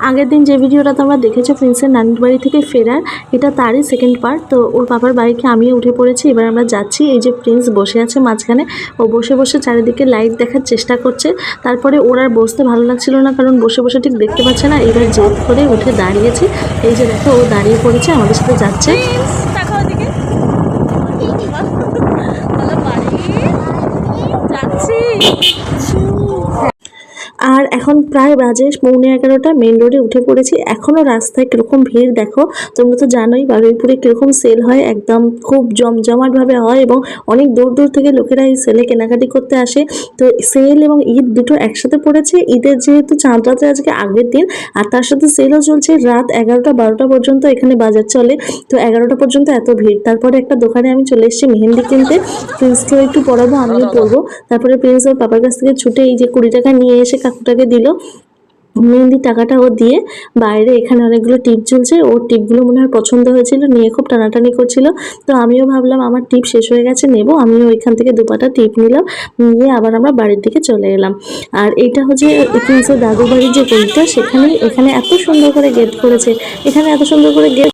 আগের দিন যে ভিডিওটা তোমরা দেখেছো প্রিন্সের নানির বাড়ি থেকে ফেরার, এটা তারই সেকেন্ড পার্ট। তো ওর বাবার বাইকে আমিও উঠে পড়েছি। এবার আমরা যাচ্ছি। এই যে প্রিন্স বসে আছে মাঝখানে, ও বসে বসে চারিদিকে লাইট দেখার চেষ্টা করছে। তারপরে ওর আর বসতে ভালো লাগছিল না, কারণ বসে বসে ঠিক দেখতে পাচ্ছে না। এবার জেদ করে উঠে দাঁড়িয়েছে। এই যে দেখো, ও দাঁড়িয়ে পড়েছে, আমাদের সাথে যাচ্ছে। আর এখন প্রায় বাজে 11:15। মেন রোডে উঠে পড়েছি। এখনও রাস্তায় কীরকম ভিড় দেখো। তোমরা তো জানোই বারুইপুরে কীরকম সেল হয়, একদম খুব জমজমাটভাবে হয় এবং অনেক দূর দূর থেকে লোকেরা এই সেলে কেনাকাটি করতে আসে। তো সেল এবং ঈদ দুটো একসাথে পড়েছে। ঈদের যেহেতু চাঁদ রাতে আজকে আগের দিন, আর তার সাথে সেলও চলছে রাত 11টা-12টা পর্যন্ত এখানে বাজার চলে। তো 11টা পর্যন্ত এত ভিড়। তারপরে একটা দোকানে আমি চলে এসেছি মেহেন্দি কিনতে। প্রিন্সকেও একটু পরাবো, আমিও পরবো। তারপরে প্রিন্স ওর পাপার কাছ থেকে ছুটে এই যে 20 টাকা নিয়ে এসে কাকুটাকে দিল। মেহেন্দির টাকাটা ও দিয়ে বাইরে এখানে অনেকগুলো টিপ ঝুলছে। ওর টিপগুলো মনে হয় পছন্দ হয়েছিল, নিয়ে খুব টানাটানি করছিল। তো আমিও ভাবলাম আমার টিপ শেষ হয়ে গেছে, নেব। আমিও ওইখান থেকে 2 পাতা টিপ নিলাম, নিয়ে আবার আমরা বাড়ির দিকে চলে এলাম। আর এইটা হচ্ছে প্রিন্সের দাদু বাড়ির যে গলিটা, এখানে এত সুন্দর করে গেট করেছে। এখানে এত সুন্দর করে গেট